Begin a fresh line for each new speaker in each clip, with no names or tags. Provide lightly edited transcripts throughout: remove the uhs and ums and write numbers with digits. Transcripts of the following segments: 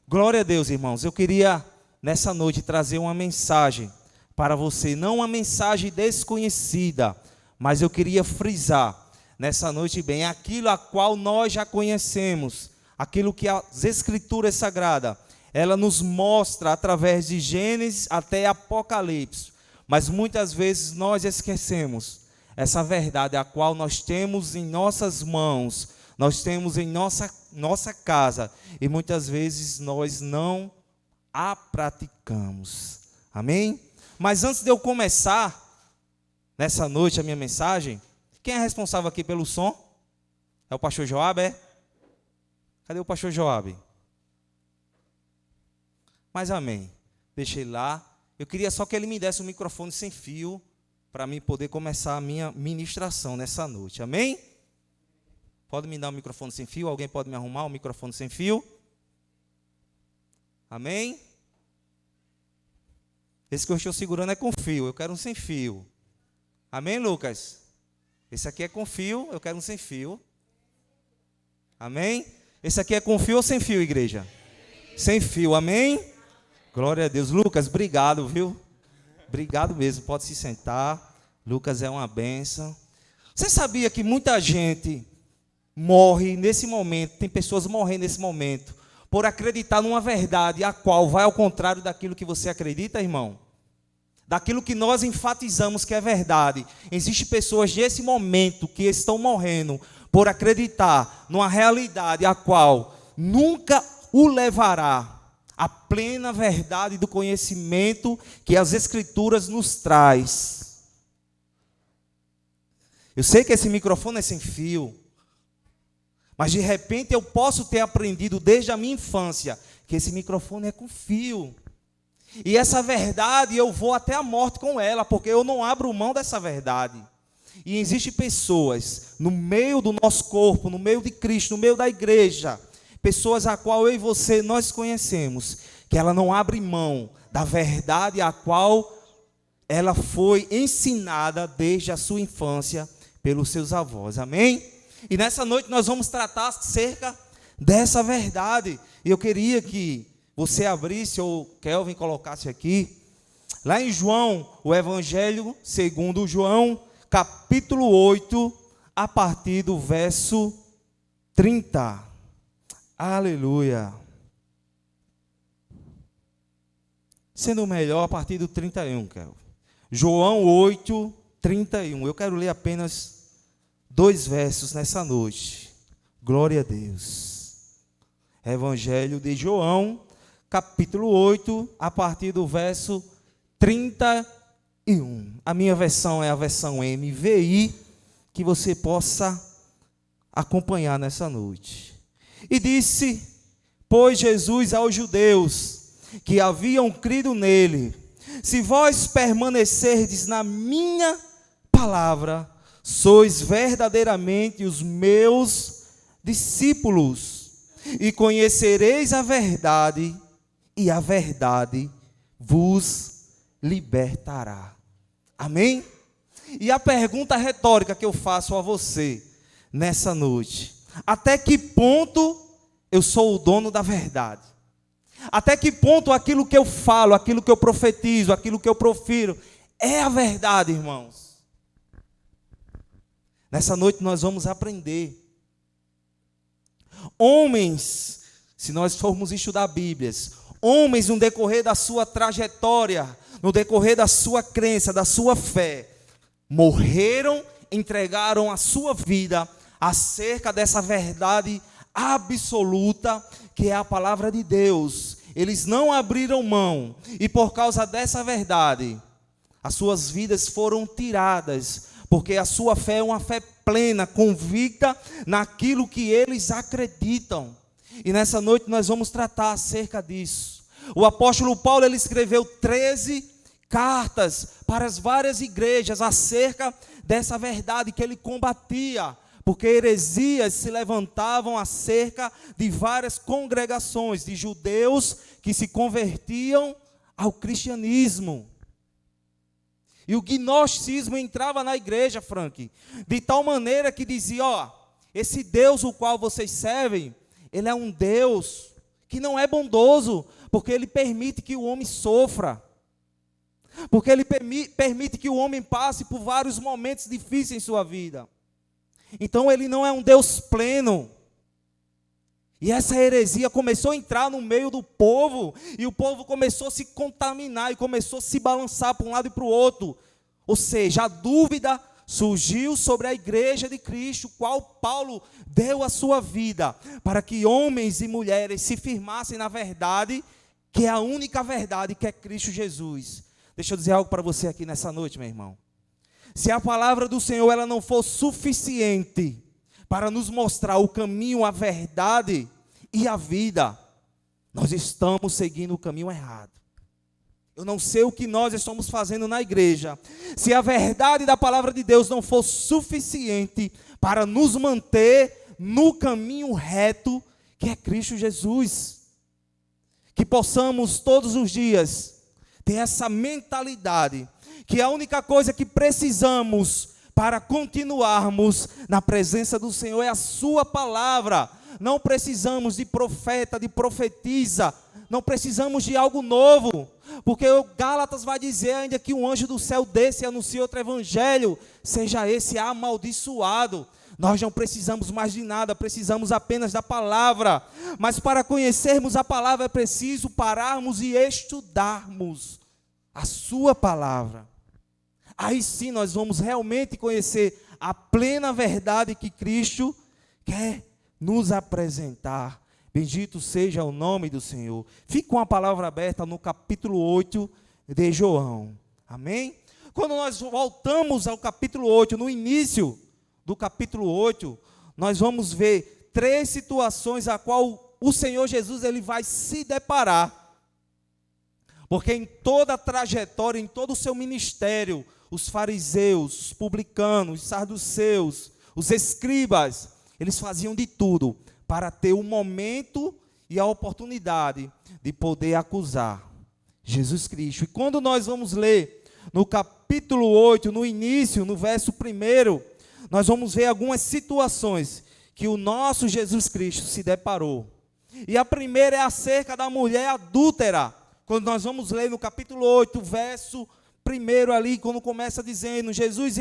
Glória a Deus, irmãos. Eu queria, nessa noite, trazer uma mensagem para você. Não uma mensagem desconhecida, mas eu queria frisar, nessa noite bem, aquilo a qual nós já conhecemos, aquilo que as Escrituras Sagradas, ela nos mostra através de Gênesis até Apocalipse. Mas muitas vezes nós esquecemos essa verdade a qual nós temos em nossas mãos, nós temos em nossa casa, e muitas vezes nós não a praticamos. Amém? Mas antes de eu começar, nessa noite, a minha mensagem, quem é responsável aqui pelo som? É o pastor Joab, é? Cadê o pastor Joab? Mas amém. Deixei lá. Eu queria só que ele me desse um microfone sem fio, para mim poder começar a minha ministração nessa noite. Amém? Pode me dar um microfone sem fio? Alguém pode me arrumar um microfone sem fio? Amém? Esse que eu estou segurando é com fio, eu quero um sem fio. Amém, Lucas? Esse aqui é com fio, eu quero um sem fio. Amém? Esse aqui é com fio ou sem fio, igreja? Sem fio, amém? Glória a Deus. Lucas, obrigado, viu? Obrigado mesmo, pode se sentar. Lucas é uma bênção. Você sabia que muita gente morre nesse momento, tem pessoas morrendo nesse momento, por acreditar numa verdade a qual vai ao contrário daquilo que você acredita, irmão? Daquilo que nós enfatizamos que é verdade. Existem pessoas nesse momento que estão morrendo por acreditar numa realidade a qual nunca o levará à plena verdade do conhecimento que as Escrituras nos traz. Eu sei que esse microfone é sem fio, mas de repente eu posso ter aprendido desde a minha infância que esse microfone é com fio. E essa verdade eu vou até a morte com ela, porque eu não abro mão dessa verdade. E existem pessoas no meio do nosso corpo, no meio de Cristo, no meio da igreja, pessoas a qual eu e você nós conhecemos, que ela não abre mão da verdade a qual ela foi ensinada desde a sua infância pelos seus avós. Amém? E nessa noite nós vamos tratar acerca dessa verdade. E eu queria que você abrisse, ou Kelvin colocasse aqui, lá em João, o Evangelho segundo João, capítulo 8, a partir do verso 30. Aleluia. Sendo melhor, a partir do 31, Kelvin. João 8, 31. Eu quero ler apenas 2 versos nessa noite. Glória a Deus. Evangelho de João, capítulo 8, a partir do verso 31. A minha versão é a versão NVI, que você possa acompanhar nessa noite. E disse, pois Jesus aos judeus que haviam crido nele: se vós permanecerdes na minha palavra, sois verdadeiramente os meus discípulos, e conhecereis a verdade, e a verdade vos libertará. Amém? E a pergunta retórica que eu faço a você nessa noite: até que ponto eu sou o dono da verdade? Até que ponto aquilo que eu falo, aquilo que eu profetizo, aquilo que eu profiro é a verdade, irmãos? Nessa noite nós vamos aprender. Homens, se nós formos estudar Bíblias, homens no decorrer da sua trajetória, no decorrer da sua crença, da sua fé, morreram, entregaram a sua vida acerca dessa verdade absoluta que é a palavra de Deus. Eles não abriram mão, e por causa dessa verdade, as suas vidas foram tiradas, porque a sua fé é uma fé plena, convicta naquilo que eles acreditam. E nessa noite nós vamos tratar acerca disso. O apóstolo Paulo, ele escreveu 13 cartas para as várias igrejas acerca dessa verdade que ele combatia, porque heresias se levantavam acerca de várias congregações de judeus que se convertiam ao cristianismo. E o gnosticismo entrava na igreja, Frank, de tal maneira que dizia: esse Deus o qual vocês servem, ele é um Deus que que não é bondoso, porque ele permite que o homem sofra. Porque ele permite que o homem passe por vários momentos difíceis em sua vida. Então ele não é um Deus pleno. E essa heresia começou a entrar no meio do povo, e o povo começou a se contaminar, e começou a se balançar para um lado e para o outro. Ou seja, a dúvida surgiu sobre a igreja de Cristo, qual Paulo deu a sua vida, para que homens e mulheres se firmassem na verdade, que é a única verdade, que é Cristo Jesus. Deixa eu dizer algo para você aqui nessa noite, meu irmão. Se a palavra do Senhor ela não for suficiente para nos mostrar o caminho, a verdade e a vida, nós estamos seguindo o caminho errado. Eu não sei o que nós estamos fazendo na igreja. Se a verdade da palavra de Deus não for suficiente para nos manter no caminho reto, que é Cristo Jesus. Que possamos todos os dias ter essa mentalidade, que a única coisa que precisamos para continuarmos na presença do Senhor é a sua palavra. Não precisamos de profeta, de profetisa, não precisamos de algo novo, porque o Gálatas vai dizer ainda que um anjo do céu desce e anuncia outro evangelho, seja esse amaldiçoado. Nós não precisamos mais de nada, precisamos apenas da palavra. Mas para conhecermos a palavra é preciso pararmos e estudarmos a sua palavra. Aí sim nós vamos realmente conhecer a plena verdade que Cristo quer nos apresentar. Bendito seja o nome do Senhor. Fique com a palavra aberta no capítulo 8 de João. Amém? Quando nós voltamos ao capítulo 8, no início do capítulo 8, nós vamos ver 3 situações a qual o Senhor Jesus ele vai se deparar. Porque em toda a trajetória, em todo o seu ministério, os fariseus, os publicanos, os saduceus, os escribas, eles faziam de tudo para ter o momento e a oportunidade de poder acusar Jesus Cristo. E quando nós vamos ler no capítulo 8, no início, no verso 1, nós vamos ver algumas situações que o nosso Jesus Cristo se deparou. E a primeira é acerca da mulher adúltera. Quando nós vamos ler no capítulo 8, verso 1 ali, quando começa dizendo: Jesus,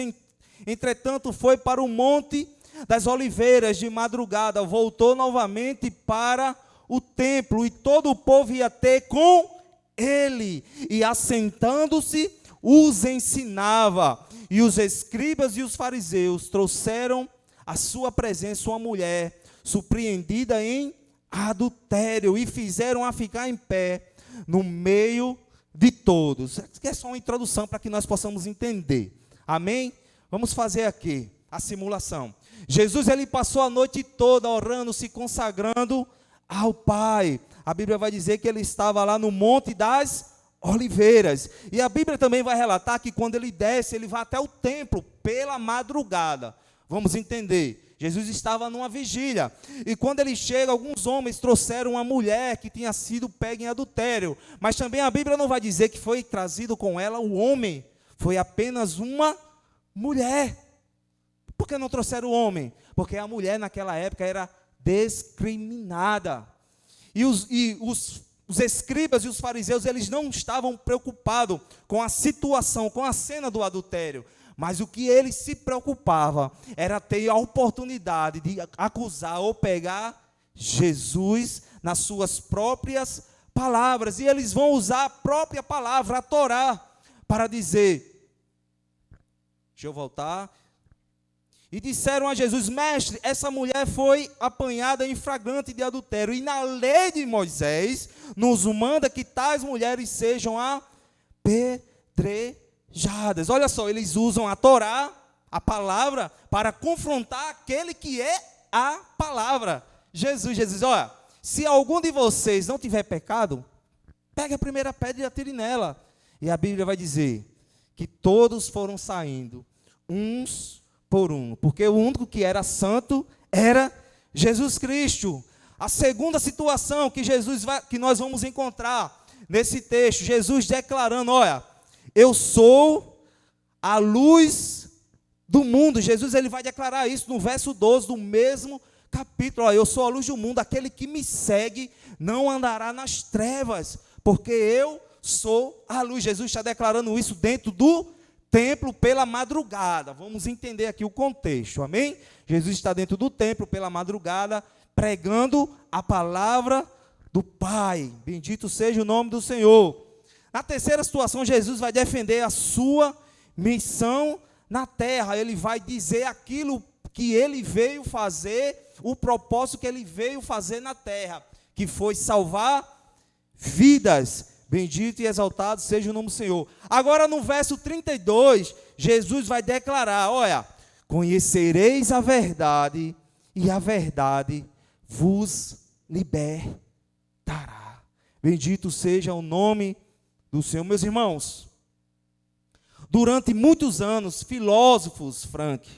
entretanto, foi para o monte das oliveiras de madrugada, voltou novamente para o templo, e todo o povo ia ter com ele, e assentando-se, os ensinava. E os escribas e os fariseus trouxeram à sua presença uma mulher surpreendida em adultério, e fizeram-a ficar em pé no meio de todos. Isso aqui é só uma introdução para que nós possamos entender. Amém? Vamos fazer aqui a simulação. Jesus ele passou a noite toda orando, se consagrando ao Pai. A Bíblia vai dizer que ele estava lá no Monte das Oliveiras. E a Bíblia também vai relatar que quando ele desce, ele vai até o templo pela madrugada. Vamos entender. Jesus estava numa vigília, e quando ele chega, alguns homens trouxeram uma mulher que tinha sido pega em adultério, mas também a Bíblia não vai dizer que foi trazido com ela o homem, foi apenas uma mulher. Por que não trouxeram o homem? Porque a mulher naquela época era discriminada, e os escribas e os fariseus, eles não estavam preocupados com a situação, com a cena do adultério, mas o que eles se preocupavam era ter a oportunidade de acusar ou pegar Jesus nas suas próprias palavras. E eles vão usar a própria palavra, a Torá, para dizer, deixa eu voltar. E disseram a Jesus: mestre, essa mulher foi apanhada em flagrante de adultério, e na lei de Moisés nos manda que tais mulheres sejam apedrejadas. Olha só, eles usam a Torá, a palavra, para confrontar aquele que é a palavra. Jesus, olha, se algum de vocês não tiver pecado, pegue a primeira pedra e atire nela. E a Bíblia vai dizer que todos foram saindo, uns por um, porque o único que era santo era Jesus Cristo. A segunda situação que nós vamos encontrar nesse texto, Jesus declarando: olha, eu sou a luz do mundo. Jesus ele vai declarar isso no verso 12 do mesmo capítulo, ó, eu sou a luz do mundo, aquele que me segue não andará nas trevas, porque eu sou a luz. Jesus está declarando isso dentro do templo pela madrugada. Vamos entender aqui o contexto, amém? Jesus está dentro do templo pela madrugada, pregando a palavra do Pai. Bendito seja o nome do Senhor. Na terceira situação, Jesus vai defender a sua missão na terra. Ele vai dizer aquilo que ele veio fazer, o propósito que ele veio fazer na terra, que foi salvar vidas. Bendito e exaltado seja o nome do Senhor. Agora no verso 32, Jesus vai declarar, olha, conhecereis a verdade, e a verdade vos libertará. Bendito seja o nome do Senhor. Meus irmãos, durante muitos anos, filósofos, Frank,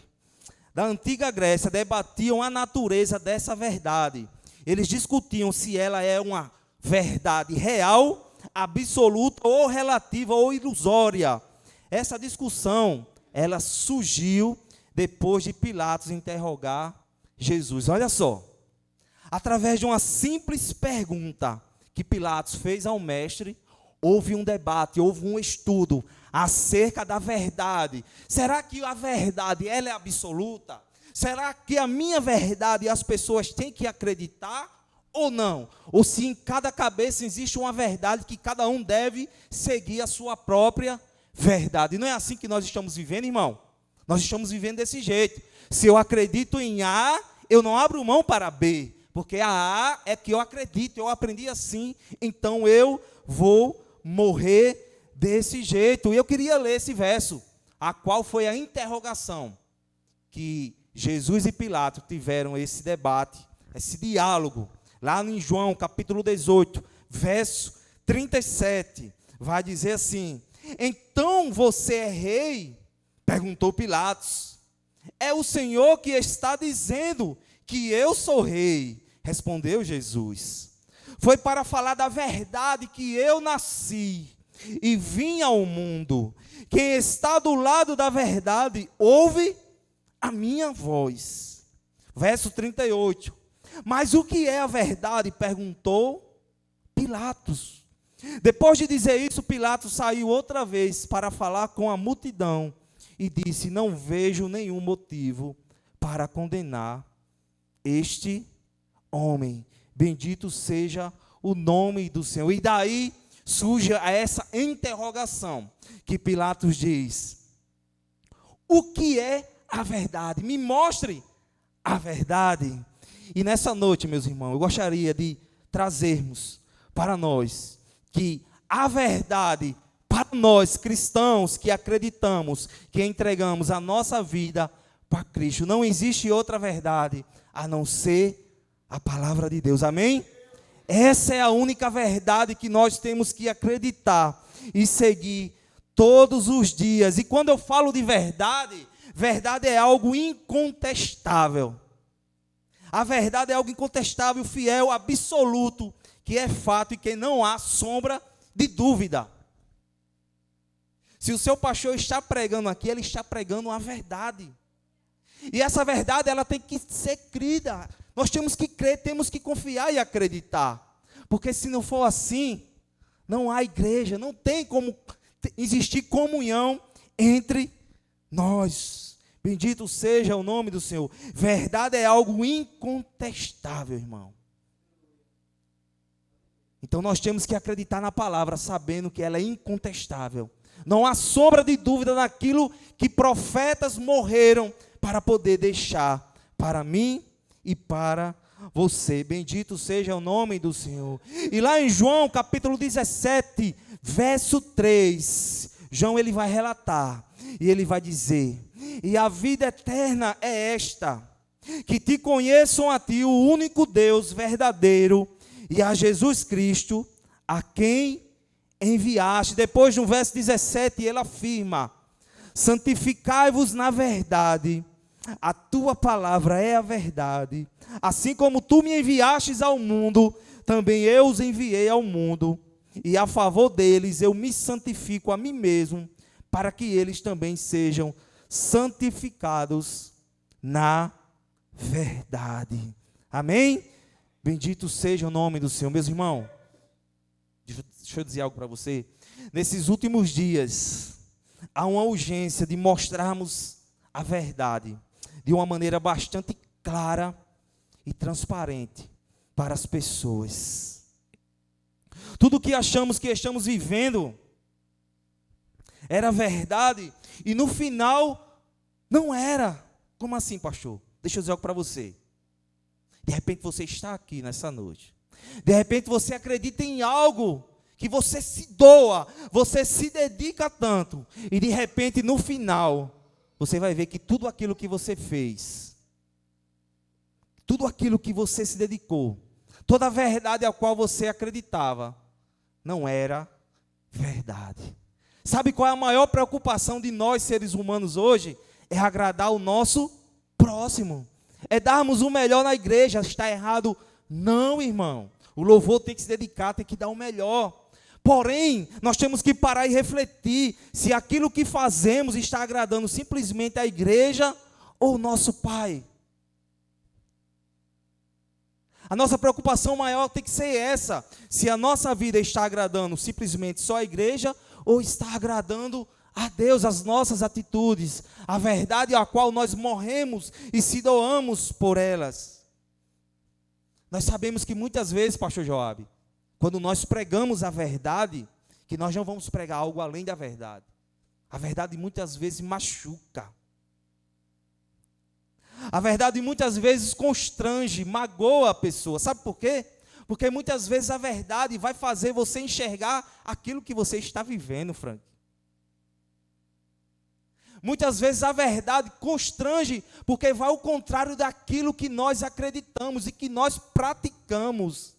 da antiga Grécia, debatiam a natureza dessa verdade. Eles discutiam se ela é uma verdade real, absoluta ou relativa ou ilusória. Essa discussão, ela surgiu depois de Pilatos interrogar Jesus. Olha só, através de uma simples pergunta que Pilatos fez ao mestre, houve um debate, houve um estudo acerca da verdade. Será que a verdade ela é absoluta? Será que a minha verdade as pessoas têm que acreditar ou não? Ou se em cada cabeça existe uma verdade que cada um deve seguir a sua própria verdade? Não é assim que nós estamos vivendo, irmão? Nós estamos vivendo desse jeito. Se eu acredito em A, eu não abro mão para B, porque a A é que eu acredito, eu aprendi assim, então eu vou morrer desse jeito. E eu queria ler esse verso, a qual foi a interrogação que Jesus e Pilatos tiveram esse debate, esse diálogo, lá em João capítulo 18, verso 37, vai dizer assim: então você é rei? Perguntou Pilatos. É o Senhor que está dizendo que eu sou rei, respondeu Jesus. Foi para falar da verdade que eu nasci e vim ao mundo. Quem está do lado da verdade, ouve a minha voz. Verso 38. Mas o que é a verdade? Perguntou Pilatos. Depois de dizer isso, Pilatos saiu outra vez para falar com a multidão e disse: não vejo nenhum motivo para condenar este homem. Bendito seja o nome do Senhor. E daí surge essa interrogação que Pilatos diz: o que é a verdade? Me mostre a verdade. E nessa noite, meus irmãos, eu gostaria de trazermos para nós que a verdade, para nós cristãos que acreditamos, que entregamos a nossa vida para Cristo, não existe outra verdade a não ser a palavra de Deus, amém? Essa é a única verdade que nós temos que acreditar e seguir todos os dias. E quando eu falo de verdade, verdade é algo incontestável. A verdade é algo incontestável, fiel, absoluto, que é fato e que não há sombra de dúvida. Se o seu pastor está pregando aqui, ele está pregando a verdade. E essa verdade, ela tem que ser crida. Nós temos que crer, temos que confiar e acreditar. Porque se não for assim, não há igreja, não tem como existir comunhão entre nós. Bendito seja o nome do Senhor. Verdade é algo incontestável, irmão. Então nós temos que acreditar na palavra, sabendo que ela é incontestável. Não há sombra de dúvida naquilo que profetas morreram para poder deixar para mim e para você. Bendito seja o nome do Senhor. E lá em João capítulo 17, verso 3, João ele vai relatar e ele vai dizer: e a vida eterna é esta, que te conheçam a ti, o único Deus verdadeiro, e a Jesus Cristo, a quem enviaste. Depois no verso 17 ele afirma: santificai-vos na verdade, a tua palavra é a verdade. Assim como tu me enviastes ao mundo, também eu os enviei ao mundo, e a favor deles eu me santifico a mim mesmo, para que eles também sejam santificados na verdade. Amém? Bendito seja o nome do Senhor. Meus irmãos, deixa eu dizer algo para você. Nesses últimos dias, há uma urgência de mostrarmos a verdade de uma maneira bastante clara e transparente para as pessoas. Tudo que achamos que estamos vivendo era verdade e no final não era. Como assim, pastor? Deixa eu dizer algo para você. De repente você está aqui nessa noite. De repente você acredita em algo que você se doa, você se dedica tanto. E de repente no final você vai ver que tudo aquilo que você fez, tudo aquilo que você se dedicou, toda a verdade a qual você acreditava, não era verdade. Sabe qual é a maior preocupação de nós seres humanos hoje? É agradar o nosso próximo. É darmos o melhor na igreja. Está errado? Não, irmão. O louvor tem que se dedicar, tem que dar o melhor. Porém, nós temos que parar e refletir se aquilo que fazemos está agradando simplesmente a igreja ou o nosso Pai. A nossa preocupação maior tem que ser essa. Se a nossa vida está agradando simplesmente só a igreja ou está agradando a Deus, as nossas atitudes, a verdade a qual nós morremos e se doamos por elas. Nós sabemos que muitas vezes, pastor Joabe, quando nós pregamos a verdade, que nós não vamos pregar algo além da verdade. A verdade muitas vezes machuca. A verdade muitas vezes constrange, magoa a pessoa. Sabe por quê? Porque muitas vezes a verdade vai fazer você enxergar aquilo que você está vivendo, Frank. Muitas vezes a verdade constrange, porque vai ao contrário daquilo que nós acreditamos e que nós praticamos.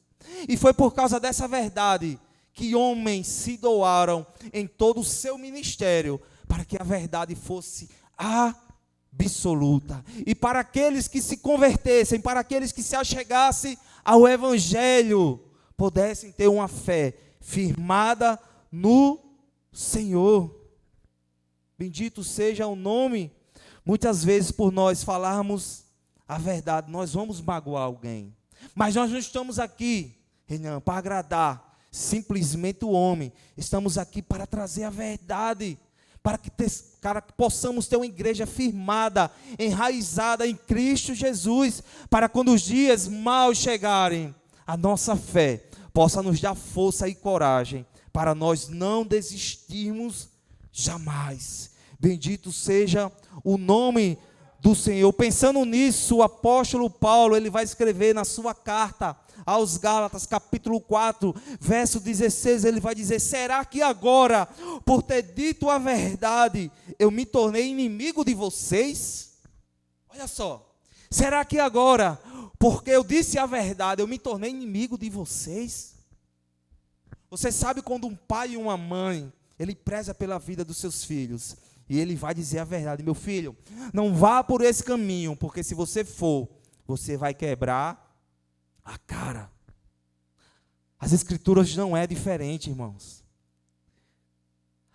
E foi por causa dessa verdade que homens se doaram em todo o seu ministério, para que a verdade fosse absoluta. E para aqueles que se convertessem, para aqueles que se achegassem ao Evangelho, pudessem ter uma fé firmada no Senhor. Bendito seja o nome. Muitas vezes por nós falarmos a verdade, nós vamos magoar alguém. Mas nós não estamos aqui, Renan, para agradar simplesmente o homem. Estamos aqui para trazer a verdade, para que possamos ter uma igreja firmada, enraizada em Cristo Jesus, para quando os dias maus chegarem, a nossa fé possa nos dar força e coragem, para nós não desistirmos jamais. Bendito seja o nome do Senhor. Pensando nisso, o apóstolo Paulo, ele vai escrever na sua carta aos Gálatas, capítulo 4, verso 16, ele vai dizer: será que agora, por ter dito a verdade, eu me tornei inimigo de vocês? Olha só, será que agora, porque eu disse a verdade, eu me tornei inimigo de vocês? Você sabe quando um pai e uma mãe, ele preza pela vida dos seus filhos, e ele vai dizer a verdade: meu filho, não vá por esse caminho, porque se você for, você vai quebrar a cara. As escrituras não é diferente, irmãos.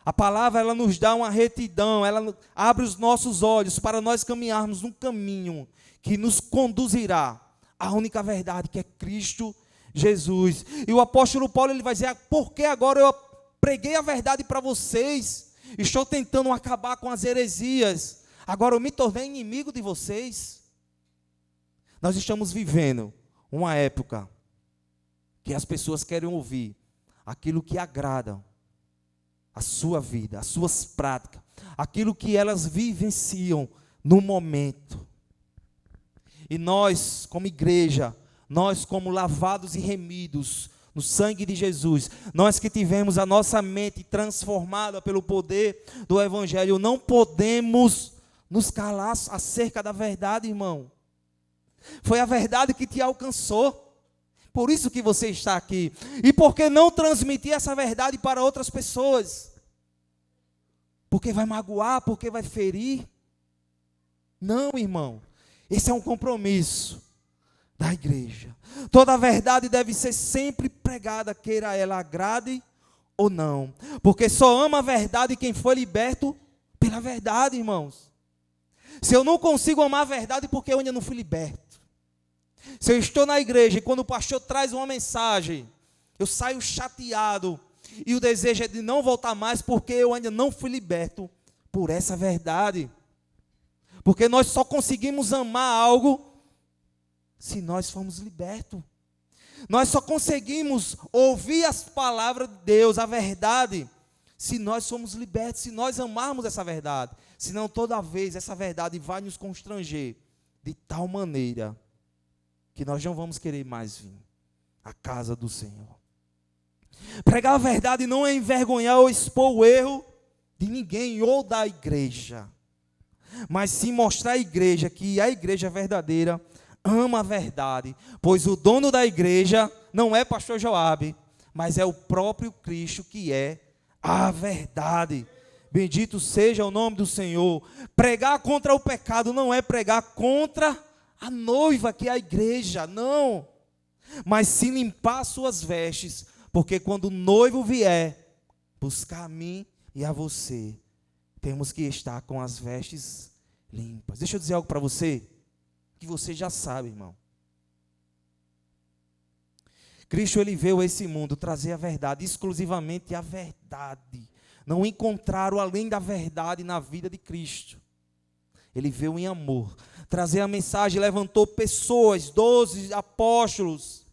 A palavra, ela nos dá uma retidão, ela abre os nossos olhos para nós caminharmos num caminho que nos conduzirá à única verdade, que é Cristo Jesus. E o apóstolo Paulo, ele vai dizer: porque agora eu preguei a verdade para vocês, estou tentando acabar com as heresias, agora eu me tornei inimigo de vocês. Nós estamos vivendo uma época que as pessoas querem ouvir aquilo que agrada a sua vida, as suas práticas, aquilo que elas vivenciam no momento. E nós, como igreja, nós como lavados e remidos no sangue de Jesus, nós que tivemos a nossa mente transformada pelo poder do Evangelho, não podemos nos calar acerca da verdade, irmão. Foi a verdade que te alcançou, por isso que você está aqui. E por que não transmitir essa verdade para outras pessoas? Porque vai magoar, porque vai ferir? Não, irmão, esse é um compromisso da igreja. Toda a verdade deve ser sempre pregada, queira ela agrade ou não, porque só ama a verdade quem foi liberto pela verdade, irmãos. Se eu não consigo amar a verdade, porque eu ainda não fui liberto. Se eu estou na igreja e quando o pastor traz uma mensagem, eu saio chateado e o desejo é de não voltar mais porque eu ainda não fui liberto por essa verdade. Porque nós só conseguimos amar algo se nós formos libertos. Nós só conseguimos ouvir as palavras de Deus, a verdade, se nós somos libertos, se nós amarmos essa verdade. Senão toda vez essa verdade vai nos constranger de tal maneira que nós não vamos querer mais vir à casa do Senhor. Pregar a verdade não é envergonhar ou expor o erro de ninguém ou da igreja, mas sim mostrar à igreja que a igreja verdadeira ama a verdade, pois o dono da igreja não é pastor Joabe, mas é o próprio Cristo que é a verdade. Bendito seja o nome do Senhor. Pregar contra o pecado não é pregar contra a noiva que é a igreja, não, mas sim limpar suas vestes, porque quando o noivo vier buscar a mim e a você, temos que estar com as vestes limpas. Deixa eu dizer algo para você, que você já sabe, irmão. Cristo, ele veio a esse mundo trazer a verdade, exclusivamente a verdade. Não encontraram além da verdade na vida de Cristo. Ele veio em amor, trazer a mensagem, levantou pessoas, 12 apóstolos,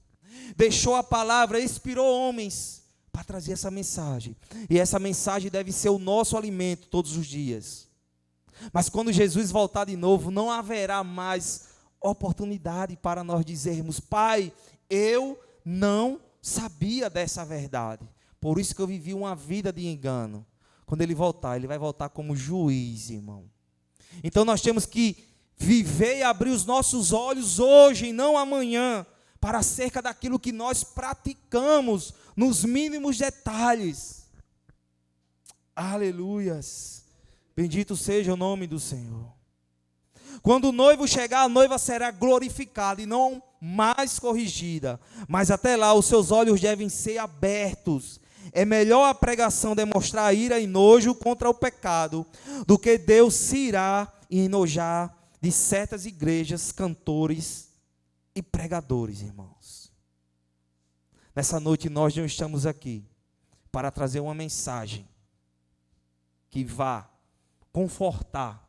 deixou a palavra, inspirou homens para trazer essa mensagem. E essa mensagem deve ser o nosso alimento todos os dias. Mas quando Jesus voltar de novo, não haverá mais oportunidade para nós dizermos: Pai, eu não sabia dessa verdade, por isso que eu vivi uma vida de engano. Quando ele voltar, ele vai voltar como juiz, irmão. Então nós temos que viver e abrir os nossos olhos hoje e não amanhã, para acerca daquilo que nós praticamos nos mínimos detalhes. Aleluias. Bendito seja o nome do Senhor. Quando o noivo chegar, a noiva será glorificada e não mais corrigida. Mas até lá os seus olhos devem ser abertos. É melhor a pregação demonstrar ira e nojo contra o pecado do que Deus se irá e enojar de certas igrejas, cantores e pregadores, irmãos. Nessa noite nós não estamos aqui para trazer uma mensagem que vá confortar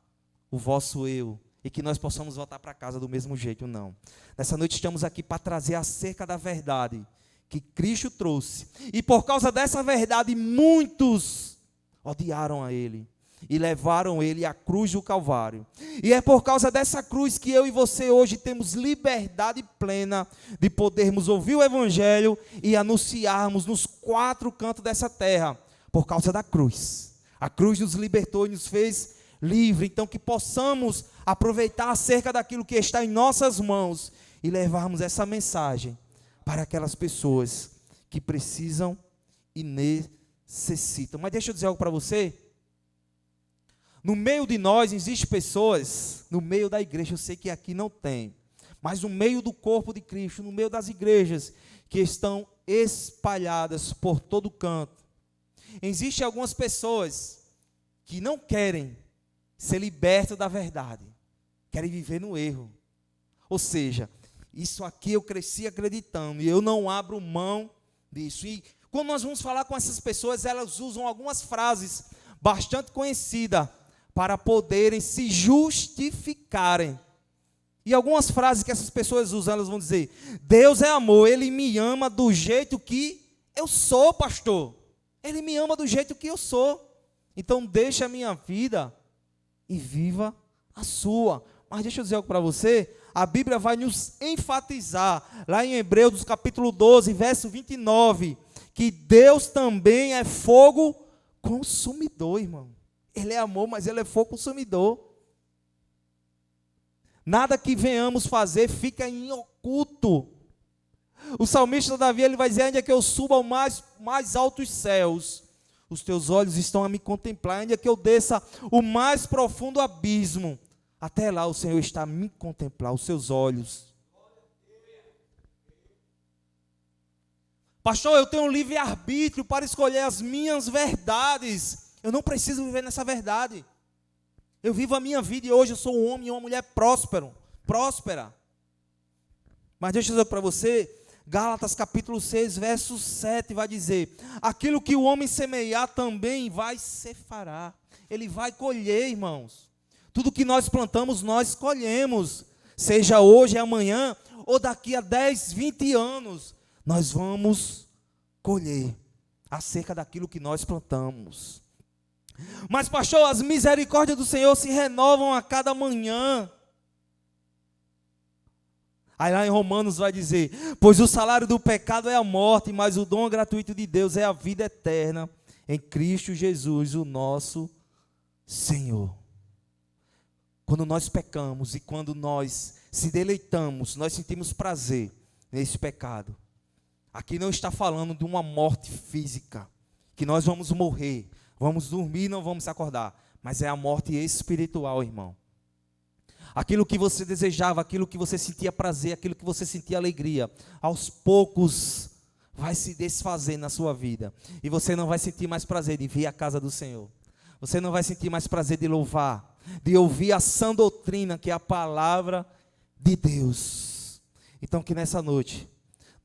o vosso eu e que nós possamos voltar para casa do mesmo jeito, não. Nessa noite estamos aqui para trazer acerca da verdade que Cristo trouxe. E por causa dessa verdade, muitos odiaram a Ele e levaram Ele à cruz do Calvário. E é por causa dessa cruz que eu e você hoje temos liberdade plena de podermos ouvir o Evangelho e anunciarmos nos 4 cantos dessa terra, por causa da cruz. A cruz nos libertou e nos fez livre, então que possamos aproveitar acerca daquilo que está em nossas mãos e levarmos essa mensagem para aquelas pessoas que precisam e necessitam. Mas deixa eu dizer algo para você. No meio de nós existem pessoas, no meio da igreja, eu sei que aqui não tem, mas no meio do corpo de Cristo, no meio das igrejas, que estão espalhadas por todo canto. Existem algumas pessoas que não querem ser libertas da verdade, querem viver no erro. Ou seja, isso aqui eu cresci acreditando e eu não abro mão disso. E quando nós vamos falar com essas pessoas, elas usam algumas frases bastante conhecidas para poderem se justificarem. E algumas frases que essas pessoas usam, elas vão dizer: Deus é amor, Ele me ama do jeito que eu sou, pastor. Ele me ama do jeito que eu sou. Então deixa a minha vida e viva a sua. Mas deixa eu dizer algo para você. A Bíblia vai nos enfatizar, lá em Hebreus capítulo 12, verso 29, que Deus também é fogo consumidor, irmão. Ele é amor, mas Ele é fogo consumidor. Nada que venhamos fazer fica em oculto. O salmista Davi, ele vai dizer: ainda que eu suba ao mais altos céus, os teus olhos estão a me contemplar. Ainda que eu desça o mais profundo abismo, até lá o Senhor está a me contemplar, os seus olhos. Pastor, eu tenho um livre-arbítrio para escolher as minhas verdades. Eu não preciso viver nessa verdade. Eu vivo a minha vida e hoje eu sou um homem e uma mulher próspera. Mas deixa eu dizer para você, Gálatas capítulo 6, verso 7 vai dizer: aquilo que o homem semear também vai cefará. Ele vai colher, irmãos. Tudo que nós plantamos, nós colhemos. Seja hoje, amanhã, ou daqui a 10, 20 anos, nós vamos colher acerca daquilo que nós plantamos. Mas, pastor, as misericórdias do Senhor se renovam a cada manhã. Aí lá em Romanos vai dizer: pois o salário do pecado é a morte, mas o dom gratuito de Deus é a vida eterna em Cristo Jesus, o nosso Senhor. Quando nós pecamos e quando nós se deleitamos, nós sentimos prazer nesse pecado. Aqui não está falando de uma morte física, que nós vamos morrer, vamos dormir e não vamos acordar, mas é a morte espiritual, irmão. Aquilo que você desejava, aquilo que você sentia prazer, aquilo que você sentia alegria, aos poucos vai se desfazer na sua vida. E você não vai sentir mais prazer de vir à casa do Senhor. Você não vai sentir mais prazer de louvar, de ouvir a sã doutrina, que é a palavra de Deus. Então que nessa noite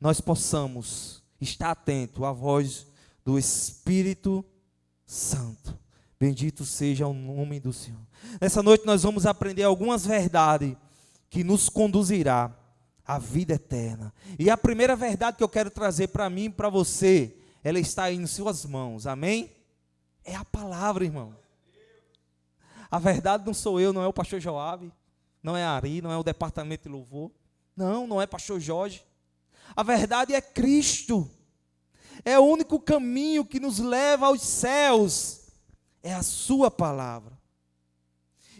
nós possamos estar atentos à voz do Espírito Santo. Bendito seja o nome do Senhor. Nessa noite nós vamos aprender algumas verdades que nos conduzirá à vida eterna. E a primeira verdade que eu quero trazer para mim e para você, ela está aí em suas mãos, amém? É a palavra, irmão. A verdade não sou eu, não é o pastor Joabe, não é a Ari, não é o departamento de louvor, não é pastor Jorge. A verdade é Cristo. É o único caminho que nos leva aos céus. É a sua palavra.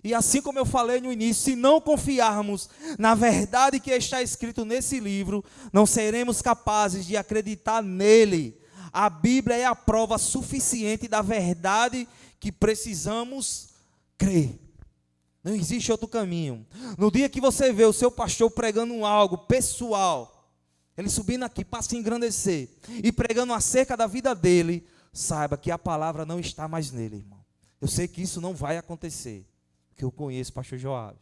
E assim como eu falei no início, se não confiarmos na verdade que está escrito nesse livro, não seremos capazes de acreditar nele. A Bíblia é a prova suficiente da verdade que precisamos crer. Não existe outro caminho. No dia que você vê o seu pastor pregando algo pessoal, ele subindo aqui para se engrandecer e pregando acerca da vida dele, saiba que a palavra não está mais nele, irmão. Eu sei que isso não vai acontecer, porque eu conheço o pastor Joabe.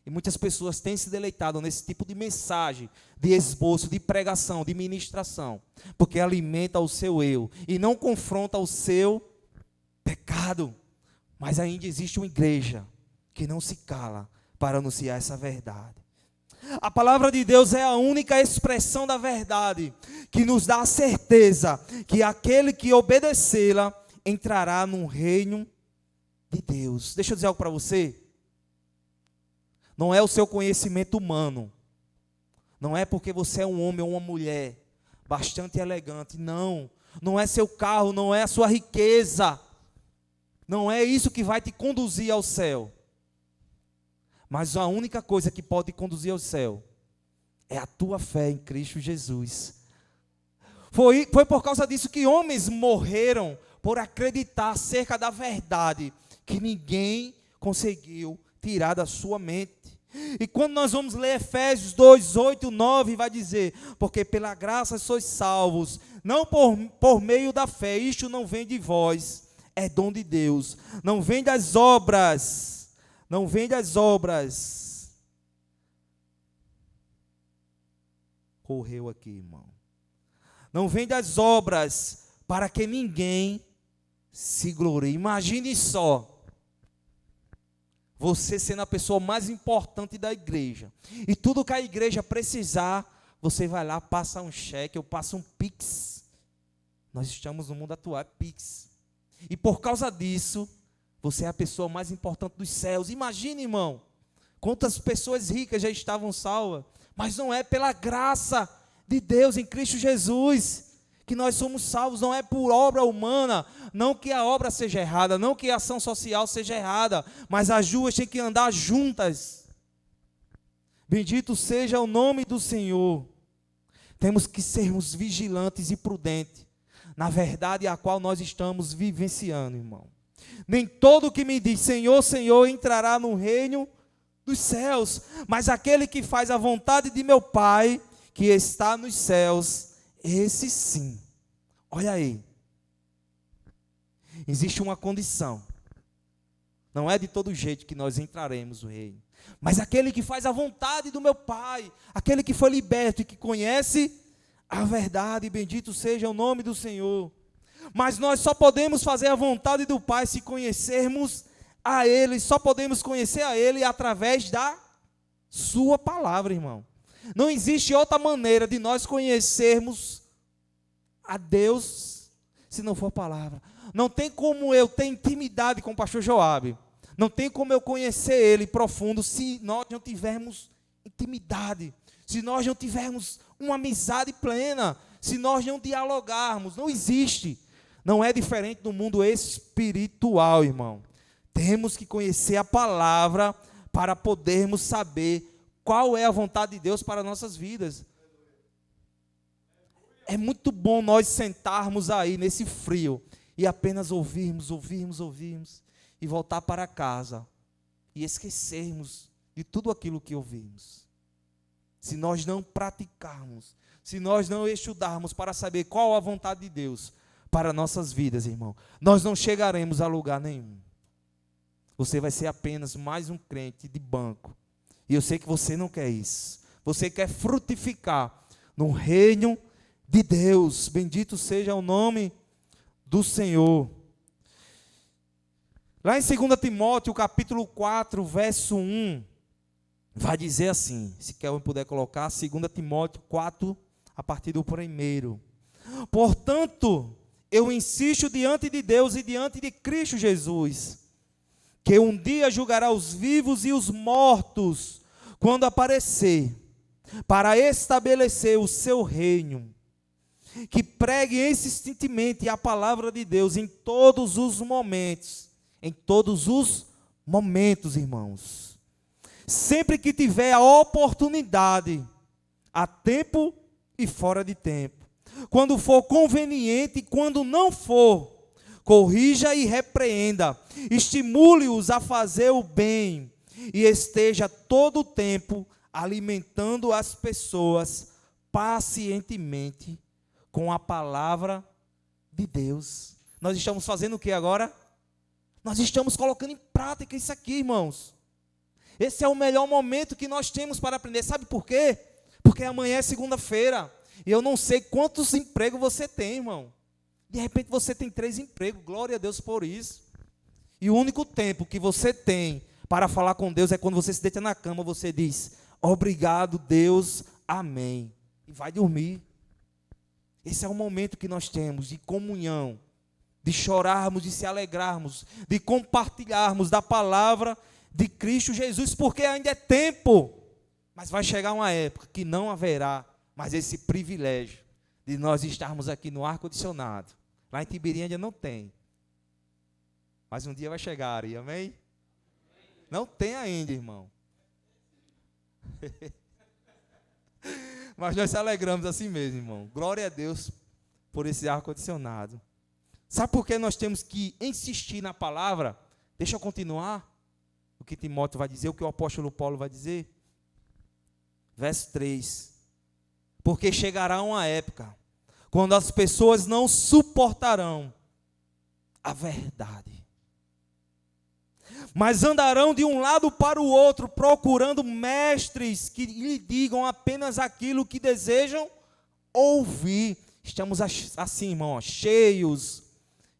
E muitas pessoas têm se deleitado nesse tipo de mensagem, de esboço, de pregação, de ministração, porque alimenta o seu eu e não confronta o seu pecado. Mas ainda existe uma igreja que não se cala para anunciar essa verdade. A palavra de Deus é a única expressão da verdade que nos dá a certeza que aquele que obedecê-la entrará no reino de Deus. Deixa eu dizer algo para você. Não é o seu conhecimento humano. Não é porque você é um homem ou uma mulher bastante elegante. Não é seu carro, não é a sua riqueza. Não é isso que vai te conduzir ao céu. Mas a única coisa que pode te conduzir ao céu é a tua fé em Cristo Jesus. Foi por causa disso que homens morreram por acreditar acerca da verdade que ninguém conseguiu tirar da sua mente. E quando nós vamos ler Efésios 2, 8, 9, vai dizer: porque pela graça sois salvos, não por meio da fé, isto não vem de vós, é dom de Deus, não vem das obras, não vem das obras. Correu aqui, irmão. Não vem das obras, para que ninguém se glorie. Imagine só, você sendo a pessoa mais importante da igreja, e tudo que a igreja precisar, você vai lá, passa um cheque, ou passa um Pix. Nós estamos no mundo atual, é Pix. E por causa disso, você é a pessoa mais importante dos céus. Imagine, irmão, quantas pessoas ricas já estavam salvas, mas não é pela graça de Deus em Cristo Jesus que nós somos salvos, não é por obra humana, não que a obra seja errada, não que a ação social seja errada, mas as duas têm que andar juntas. Bendito seja o nome do Senhor. Temos que sermos vigilantes e prudentes na verdade a qual nós estamos vivenciando, irmão. Nem todo que me diz Senhor, Senhor entrará no reino dos céus, mas aquele que faz a vontade de meu Pai que está nos céus, esse sim. Olha aí. Existe uma condição Não é de todo jeito que nós entraremos no reino. Mas aquele que faz a vontade do meu Pai, aquele que foi liberto e que conhece a verdade, bendito seja o nome do Senhor. Mas nós só podemos fazer a vontade do Pai se conhecermos a Ele, só podemos conhecer a Ele através da sua palavra, irmão. Não existe outra maneira de nós conhecermos a Deus se não for palavra. Não tem como eu ter intimidade com o pastor Joabe. Não tem como eu conhecer ele profundo se nós não tivermos intimidade, se nós não tivermos uma amizade plena, se nós não dialogarmos. Não existe. Não é diferente do mundo espiritual, irmão. Temos que conhecer a palavra para podermos saber qual é a vontade de Deus para nossas vidas. É muito bom nós sentarmos aí nesse frio e apenas ouvirmos e voltar para casa e esquecermos de tudo aquilo que ouvimos. Se nós não praticarmos, se nós não estudarmos para saber qual a vontade de Deus para nossas vidas, irmão, nós não chegaremos a lugar nenhum. Você vai ser apenas mais um crente de banco. E eu sei que você não quer isso. Você quer frutificar no reino de Deus. Bendito seja o nome do Senhor. Lá em 2 Timóteo, capítulo 4, verso 1, vai dizer assim, se quer puder colocar, 2 Timóteo 4, a partir do 1. Portanto, eu insisto diante de Deus e diante de Cristo Jesus, que um dia julgará os vivos e os mortos, quando aparecer, para estabelecer o seu reino. Que pregue insistentemente a palavra de Deus em todos os momentos. Em todos os momentos, irmãos. Sempre que tiver a oportunidade, a tempo e fora de tempo. Quando for conveniente e quando não for, corrija e repreenda. Estimule-os a fazer o bem. E esteja todo o tempo alimentando as pessoas pacientemente com a palavra de Deus. Nós estamos fazendo o que agora? Nós estamos colocando em prática isso aqui, irmãos. Esse é o melhor momento que nós temos para aprender. Sabe por quê? Porque amanhã é segunda-feira. E eu não sei quantos empregos você tem, irmão. De repente você tem 3 empregos. Glória a Deus por isso. E o único tempo que você tem para falar com Deus é quando você se deita na cama. Você diz, obrigado Deus, amém. E vai dormir. Esse é o momento que nós temos de comunhão, de chorarmos, de se alegrarmos, de compartilharmos da palavra de Cristo Jesus, porque ainda é tempo, mas vai chegar uma época que não haverá mais esse privilégio de nós estarmos aqui no ar-condicionado. Lá em Tibiri ainda não tem, mas um dia vai chegar, e amém? Não tem ainda, irmão. Mas nós se alegramos assim mesmo, irmão. Glória a Deus por esse ar-condicionado. Sabe por que nós temos que insistir na palavra? Deixa eu continuar o que Timóteo vai dizer, o que o apóstolo Paulo vai dizer. Verso 3. Porque chegará uma época quando as pessoas não suportarão a verdade, mas andarão de um lado para o outro, procurando mestres que lhe digam apenas aquilo que desejam ouvir. Estamos assim, irmão, cheios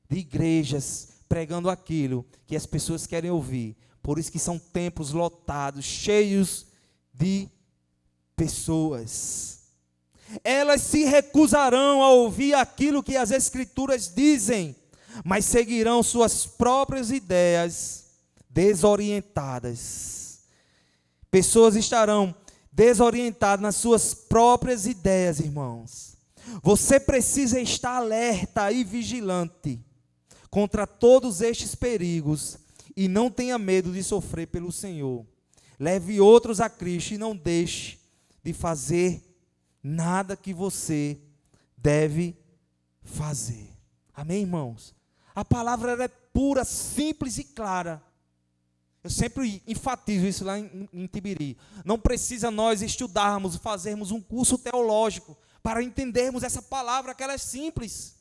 de igrejas pregando aquilo que as pessoas querem ouvir. Por isso que são templos lotados, cheios de pessoas. Elas se recusarão a ouvir aquilo que as Escrituras dizem, mas seguirão suas próprias ideias desorientadas. Pessoas estarão desorientadas nas suas próprias ideias, irmãos. Você precisa estar alerta e vigilante contra todos estes perigos e não tenha medo de sofrer pelo Senhor. Leve outros a Cristo e não deixe de fazer nada que você deve fazer. Amém, irmãos? A palavra é pura, simples e clara. Eu sempre enfatizo isso lá em Tibiri. Não precisa nós estudarmos, fazermos um curso teológico para entendermos essa palavra, que ela é simples.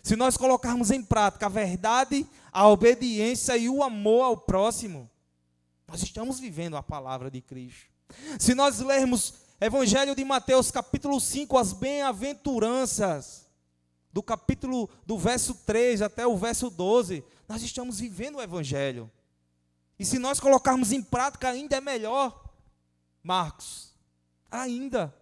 se nós colocarmos em prática a verdade, a obediência e o amor ao próximo, nós estamos vivendo a palavra de Cristo. Se nós lermos Evangelho de Mateus, capítulo 5, as bem-aventuranças, do verso 3 até o verso 12, nós estamos vivendo o Evangelho. E se nós colocarmos em prática, ainda é melhor, Marcos, ainda.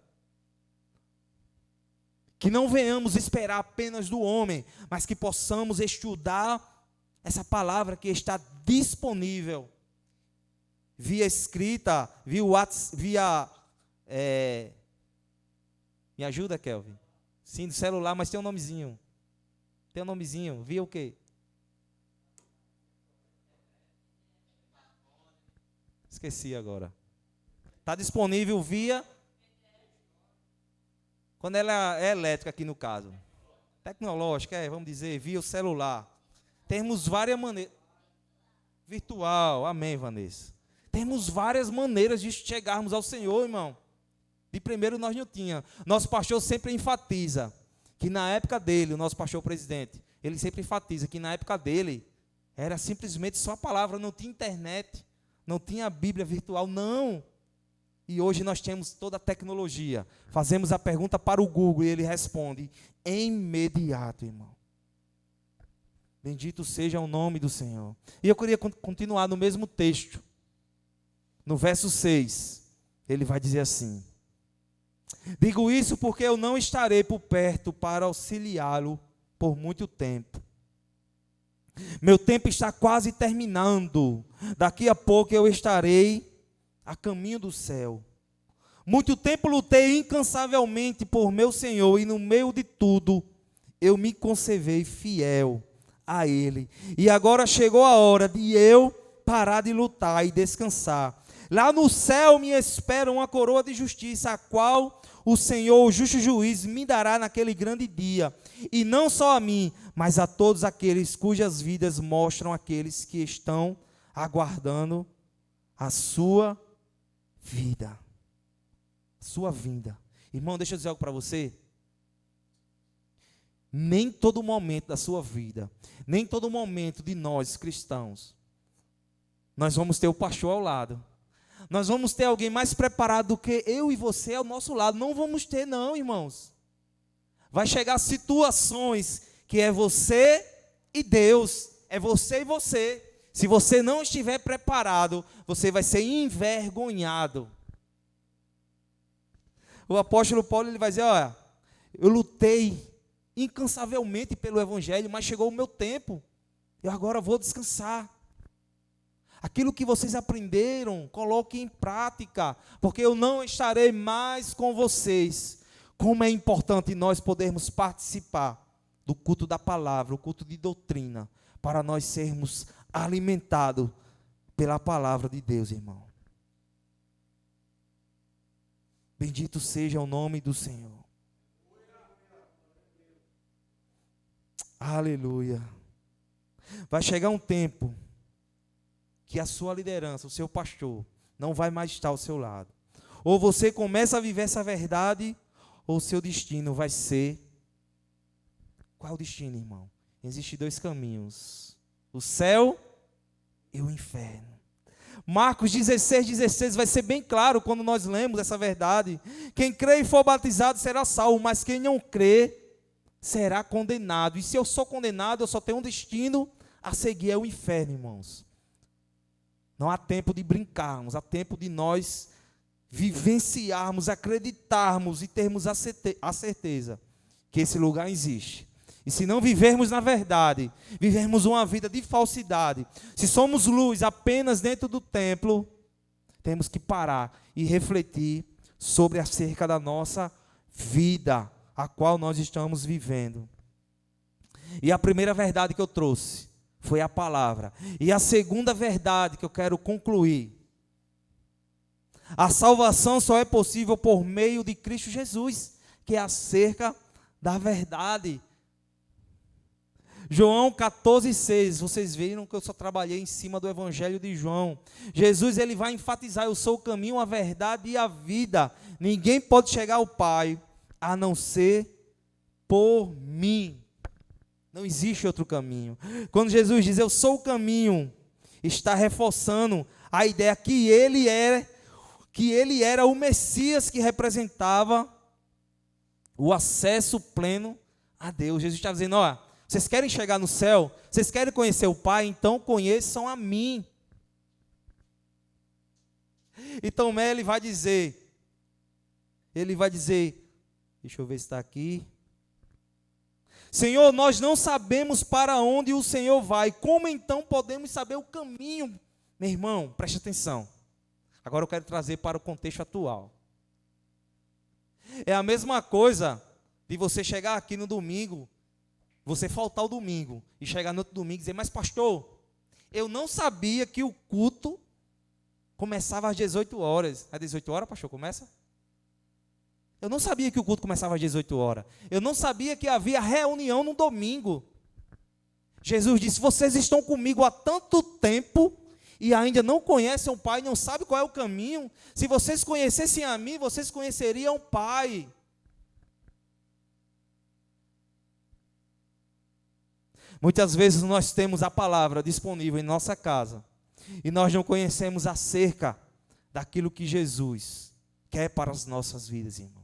Que não venhamos esperar apenas do homem, mas que possamos estudar essa palavra que está disponível, via escrita, via WhatsApp, me ajuda, Kelvin? Sim, do celular, mas tem um nomezinho. Tem um nomezinho, via o quê? Esqueci agora. Está disponível via... Quando ela é elétrica aqui no caso. Tecnológica, vamos dizer, via o celular. Temos várias maneiras. Virtual, amém, Vanessa. Temos várias maneiras de chegarmos ao Senhor, irmão. De primeiro nós não tínhamos. Nosso pastor sempre enfatiza que na época dele, o nosso pastor presidente, ele sempre enfatiza que na época dele era simplesmente só a palavra, não tinha internet, não tinha Bíblia virtual, não. E hoje nós temos toda a tecnologia. Fazemos a pergunta para o Google e ele responde imediato, irmão. Bendito seja o nome do Senhor. E eu queria continuar no mesmo texto. No verso 6, ele vai dizer assim: digo isso porque eu não estarei por perto para auxiliá-lo por muito tempo. Meu tempo está quase terminando. Daqui a pouco eu estarei a caminho do céu. Muito tempo lutei incansavelmente por meu Senhor, e no meio de tudo eu me conservei fiel a Ele. E agora chegou a hora de eu parar de lutar e descansar. Lá no céu me espera uma coroa de justiça, a qual o Senhor, o justo juiz, me dará naquele grande dia. E não só a mim, mas a todos aqueles cujas vidas mostram aqueles que estão aguardando a sua vida. Sua vinda. Irmão, deixa eu dizer algo para você. Nem todo momento da sua vida, nem todo momento de nós cristãos, nós vamos ter o pastor ao lado. Nós vamos ter alguém mais preparado do que eu e você ao nosso lado. Não vamos ter, não, irmãos. Vai chegar situações que é você e Deus, é você e você. Se você não estiver preparado, você vai ser envergonhado. O apóstolo Paulo, ele vai dizer, olha, eu lutei incansavelmente pelo Evangelho, mas chegou o meu tempo, eu agora vou descansar. Aquilo que vocês aprenderam, coloquem em prática, porque eu não estarei mais com vocês. Como é importante nós podermos participar do culto da palavra, o culto de doutrina, para nós sermos alimentados pela palavra de Deus, irmão. Bendito seja o nome do Senhor. Aleluia. Vai chegar um tempo que a sua liderança, o seu pastor, não vai mais estar ao seu lado. Ou você começa a viver essa verdade, ou o seu destino vai ser... Qual é o destino, irmão? Existem dois caminhos: o céu e o inferno. Marcos 16 vai ser bem claro quando nós lemos essa verdade. Quem crê e for batizado será salvo, mas quem não crê será condenado. E se eu sou condenado, eu só tenho um destino a seguir, é o inferno, irmãos. Não há tempo de brincarmos, há tempo de nós vivenciarmos, acreditarmos e termos a certeza que esse lugar existe. E se não vivermos na verdade, vivermos uma vida de falsidade, se somos luz apenas dentro do templo, temos que parar e refletir sobre acerca da nossa vida, a qual nós estamos vivendo. E a primeira verdade que eu trouxe foi a palavra. E a segunda verdade que eu quero concluir: a salvação só é possível por meio de Cristo Jesus, que é acerca da verdade. João 14,6, vocês viram que eu só trabalhei em cima do Evangelho de João. Jesus, ele vai enfatizar: eu sou o caminho, a verdade e a vida. Ninguém pode chegar ao Pai a não ser por mim. existe outro caminho. Quando Jesus diz, eu sou o caminho, está reforçando a ideia que ele era o Messias que representava o acesso pleno a Deus. Jesus está dizendo, ó, vocês querem chegar no céu? Vocês querem conhecer o Pai? Então conheçam a mim. E Tomé, ele vai dizer, deixa eu ver se está aqui. Senhor, nós não sabemos para onde o Senhor vai. Como então podemos saber o caminho? Meu irmão, preste atenção. Agora eu quero trazer para o contexto atual. É a mesma coisa de você chegar aqui no domingo, você faltar o domingo e chegar no outro domingo e dizer, mas pastor, eu não sabia que o culto começava às 18 horas. Às 18 horas, pastor, começa? Eu não sabia que o culto começava às 18 horas. Eu não sabia que havia reunião no domingo. Jesus disse, vocês estão comigo há tanto tempo e ainda não conhecem o Pai, não sabem qual é o caminho. Se vocês conhecessem a mim, vocês conheceriam o Pai. Muitas vezes nós temos a palavra disponível em nossa casa e nós não conhecemos acerca daquilo que Jesus quer para as nossas vidas, irmãos.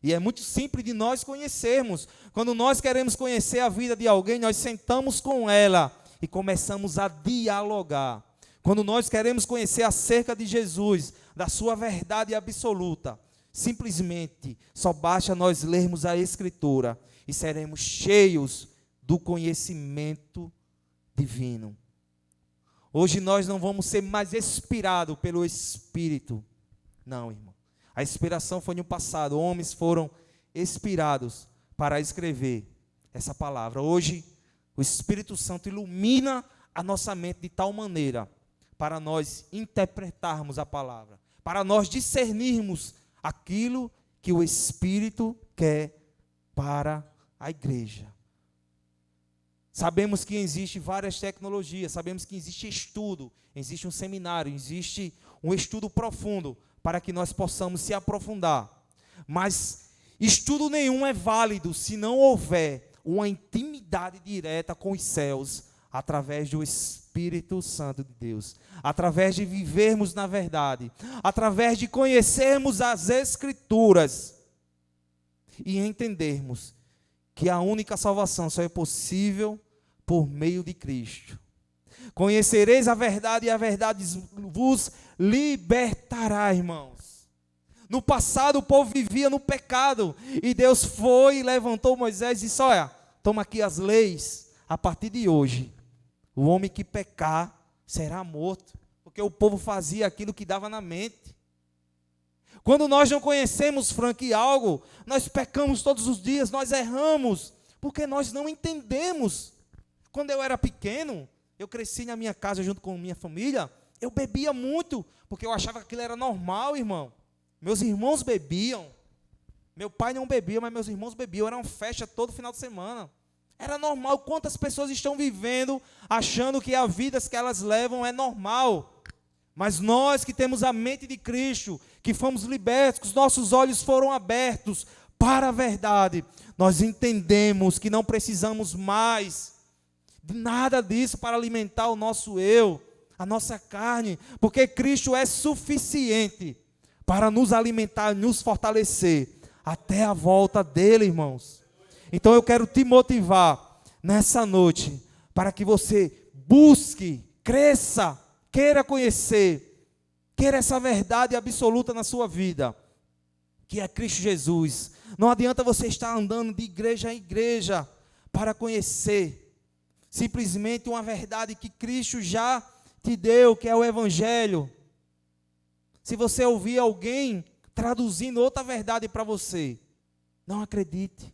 E é muito simples de nós conhecermos. Quando nós queremos conhecer a vida de alguém, nós sentamos com ela e começamos a dialogar. Quando nós queremos conhecer acerca de Jesus, da sua verdade absoluta, simplesmente só basta nós lermos a Escritura e seremos cheios do conhecimento divino. Hoje nós não vamos ser mais inspirados pelo Espírito. Não, irmão. A inspiração foi no passado. Homens foram inspirados para escrever essa palavra. Hoje, o Espírito Santo ilumina a nossa mente de tal maneira para nós interpretarmos a palavra, para nós discernirmos aquilo que o Espírito quer para a igreja. Sabemos que existe várias tecnologias, sabemos que existe estudo, existe um seminário, existe um estudo profundo para que nós possamos se aprofundar. Mas estudo nenhum é válido se não houver uma intimidade direta com os céus, através do Espírito Santo de Deus, através de vivermos na verdade, através de conhecermos as Escrituras e entendermos que a única salvação só é possível por meio de Cristo. Conhecereis a verdade e a verdade vos libertará, irmãos. No passado o povo vivia no pecado e Deus foi e levantou Moisés e disse, olha, toma aqui as leis, a partir de hoje, o homem que pecar será morto, porque o povo fazia aquilo que dava na mente. Quando nós não conhecemos, Frank, algo, nós pecamos todos os dias, nós erramos, porque nós não entendemos. Quando eu era pequeno, eu cresci na minha casa junto com minha família, eu bebia muito, porque eu achava que aquilo era normal, irmão. Meus irmãos bebiam, meu pai não bebia, mas meus irmãos bebiam, era uma festa todo final de semana. Era normal. Quantas pessoas estão vivendo achando que a vida que elas levam é normal? Mas nós que temos a mente de Cristo, que fomos libertos, que os nossos olhos foram abertos para a verdade, nós entendemos que não precisamos mais de nada disso para alimentar o nosso eu, a nossa carne, porque Cristo é suficiente para nos alimentar, nos fortalecer até a volta dele, irmãos. Então eu quero te motivar nessa noite para que você busque, cresça, queira conhecer, queira essa verdade absoluta na sua vida, que é Cristo Jesus. Não adianta você estar andando de igreja em igreja para conhecer simplesmente uma verdade que Cristo já te deu, que é o Evangelho. Se você ouvir alguém traduzindo outra verdade para você, não acredite.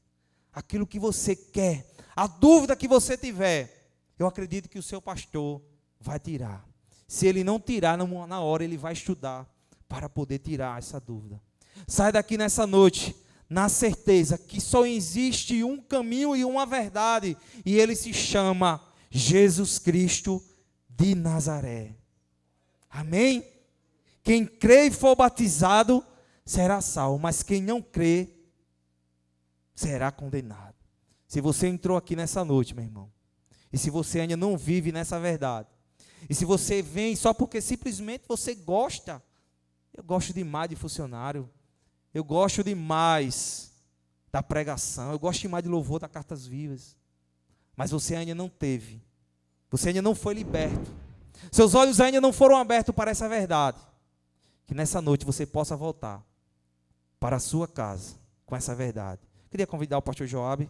Aquilo que você quer, a dúvida que você tiver, eu acredito que o seu pastor vai tirar. Se ele não tirar na hora, ele vai estudar para poder tirar essa dúvida. Sai daqui nessa noite na certeza que só existe um caminho e uma verdade, e ele se chama Jesus Cristo de Nazaré. Amém? Quem crê e for batizado será salvo, mas quem não crê será condenado. Se você entrou aqui nessa noite, meu irmão, e se você ainda não vive nessa verdade, e se você vem só porque simplesmente você gosta, eu gosto demais de funcionário, eu gosto demais da pregação, eu gosto demais de louvor da Cartas Vivas, mas você ainda não teve, você ainda não foi liberto, seus olhos ainda não foram abertos para essa verdade, que nessa noite você possa voltar para a sua casa com essa verdade. Queria convidar o pastor Joabe.